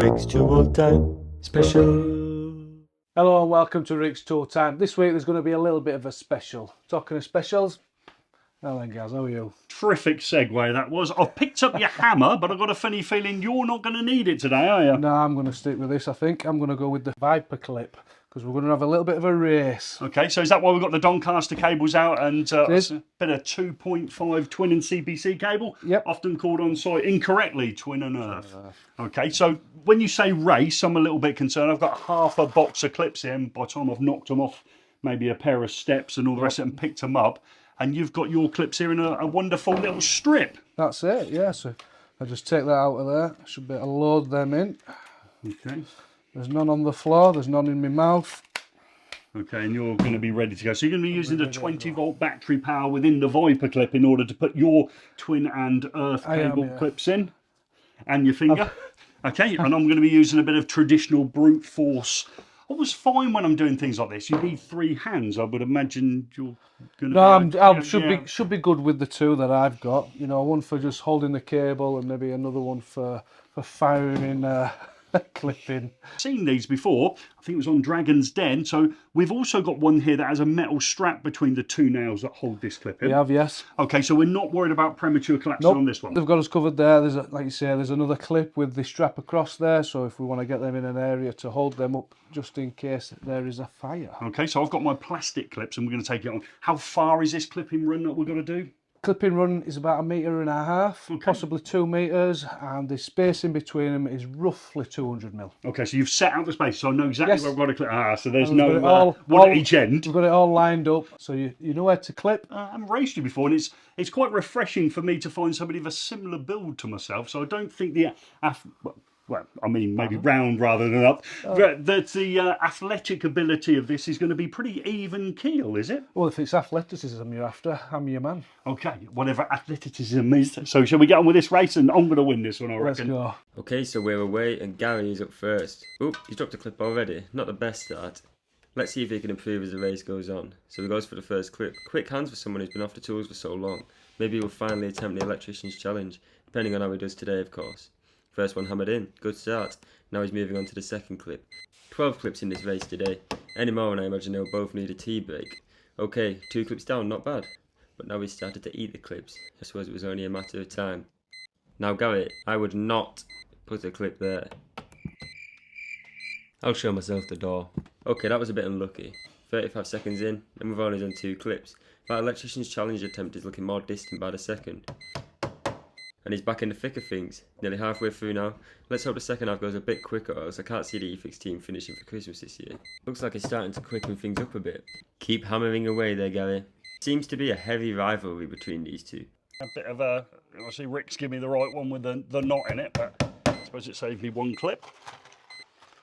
Rick's Tool Time Special. Hello and welcome to Rick's Tool Time. This week there's going to be a little bit of a special. Talking of specials, well then Gaz, how are you? Terrific segue that was. I've picked up your hammer, but I've got a funny feeling you're not going to need it today, are you? No, I'm going to stick with this, I think. I'm going to go with the ViperClip because we're going to have a little bit of a race. Okay, so is that why we've got the Doncaster cables out and a is. bit of 2.5 twin and CPC cable? Yep. Often called on site incorrectly twin and earth. Okay, so when you say race, I'm a little bit concerned. I've got half a box of clips here, and by the time I've knocked them off, maybe a pair of steps and all the rest of them, picked them up, and you've got your clips here in a wonderful little strip. That's it, yeah. So I just take that out of there. Should be able to load them in. Okay. There's none on the floor, there's none in my mouth. Okay, and you're going to be ready to go. So you're going to be using the 20-volt battery power within the ViperClip in order to put your twin and earth cable clips in, and your finger. Okay, and I'm going to be using a bit of traditional brute force. I was fine when I'm doing things like this. You need three hands. I would imagine you're going to. No, should be good with the two that I've got. You know, one for just holding the cable, and maybe another one for firing in. Clipping. Seen these before. I think it was on Dragon's Den. So we've also got one here that has a metal strap between the two nails that hold this clip in. We have, yes. Okay, so we're not worried about premature collapsing on this one. They've got us covered there. There's like you say, there's another clip with the strap across there. So if we want to get them in an area to hold them up, just in case there is a fire. Okay, so I've got my plastic clips, and we're going to take it on. How far is this clipping run that we're going to do? Clipping run is about 1.5 meters, possibly 2 meters, and the space in between them is roughly 200 mil. Okay, so you've set out the space, so I know exactly where I've got to clip. So there's no one at each end. We've got it all lined up, so you know where to clip. I haven't raced you before, and it's quite refreshing for me to find somebody of a similar build to myself. So I don't think well, I mean, maybe round rather than up. But the athletic ability of this is going to be pretty even keel, is it? Well, if it's athleticism you're after, I'm your man. Okay, whatever athleticism is. So shall we get on with this race? And I'm going to win this one, I reckon. Let's go. Okay, so we're away and Gary is up first. Oh, he's dropped a clip already. Not the best start. Let's see if he can improve as the race goes on. So he goes for the first clip. Quick hands for someone who's been off the tools for so long. Maybe he'll finally attempt the electrician's challenge, depending on how he does today, of course. First one hammered in, good start. Now he's moving on to the second clip. 12 clips in this race today. Any more and I imagine they'll both need a tea break. Okay, 2 clips down, not bad. But now he's started to eat the clips. I suppose it was only a matter of time. Now Gary, I would not put a clip there. I'll show myself the door. Okay, that was a bit unlucky. 35 seconds in, and we've only done 2 clips. That electrician's challenge attempt is looking more distant by the second. And he's back in the thick of things, nearly halfway through now. Let's hope the second half goes a bit quicker, or else I can't see the E-Fix team finishing for Christmas this year. Looks like he's starting to quicken things up a bit. Keep hammering away there, Gary. Seems to be a heavy rivalry between these two. A bit of a, I see Rick's give me the right one with the knot in it, but I suppose it saved me 1 clip.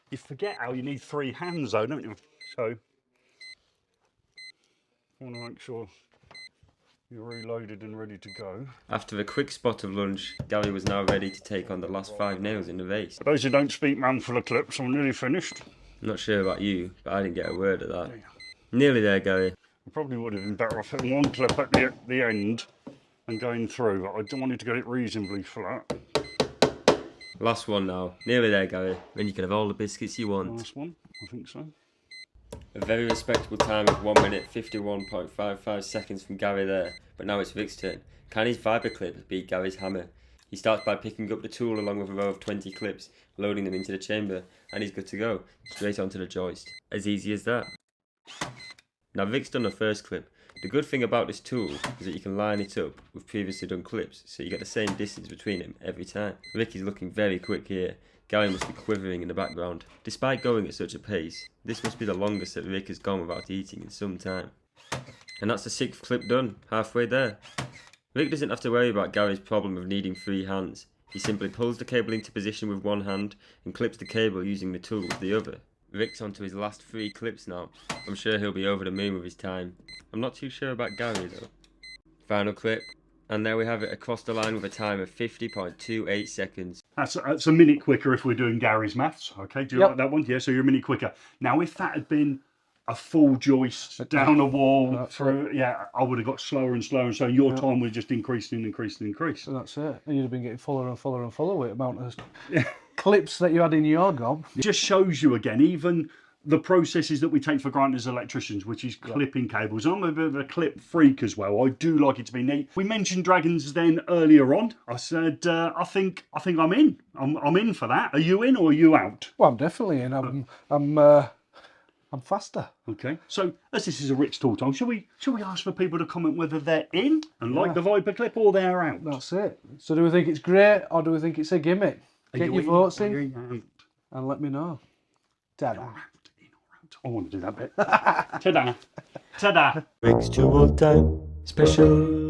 You forget how you need 3 hands though, don't you? So, I want to make sure you're reloaded and ready to go. After a quick spot of lunch, Gary was now ready to take on the last 5 nails in the race. For those who don't speak, man full of clips, I'm nearly finished. I'm not sure about you, but I didn't get a word of that. Nearly there, Gary. I probably would have been better off having 1 clip at the end and going through, but I wanted to get it reasonably flat. Last one now. Nearly there, Gary. Then you can have all the biscuits you want. Last one, I think so. A very respectable time of 1 minute 51.55 seconds from Gary there, but now it's Rick's turn. Can his ViperClip beat Gary's hammer? He starts by picking up the tool along with a row of 20 clips, loading them into the chamber, and he's good to go, straight onto the joist. As easy as that. Now Rick's done the first clip. The good thing about this tool is that you can line it up with previously done clips, so you get the same distance between them every time. Rick is looking very quick here. Gary must be quivering in the background. Despite going at such a pace, this must be the longest that Rick has gone without eating in some time. And that's the 6th clip done, halfway there. Rick doesn't have to worry about Gary's problem of needing 3 hands. He simply pulls the cable into position with 1 hand and clips the cable using the tool with the other. Rick's onto his last 3 clips now. I'm sure he'll be over the moon with his time. I'm not too sure about Gary though. Final clip. And there we have it across the line with a time of 50.28 seconds. That's a minute quicker if we're doing Gary's maths. Okay, do you like that one? Yeah, so you're a minute quicker. Now, if that had been a full joist down a wall through. Yeah, I would have got slower and slower, and so your time would just increase and increase and increase. So that's it. And you'd have been getting fuller and fuller and fuller with the amount of clips that you had in your gob. It just shows you again, even the processes that we take for granted as electricians, which is clipping cables. I'm a bit of a clip freak as well. I do like it to be neat. We mentioned dragons then earlier on. I said I think I'm in. I'm in for that. Are you in or are you out? Well, I'm definitely in. I'm faster. Okay. So as this is a Rick's Tool Time, shall we ask for people to comment whether they're in and like the ViperClip or they're out? That's it. So do we think it's great or do we think it's a gimmick? Get your votes in and let me know. Ta-da. I want to do that bit. Ta-da. Ta-da. Rick's Tool Time special.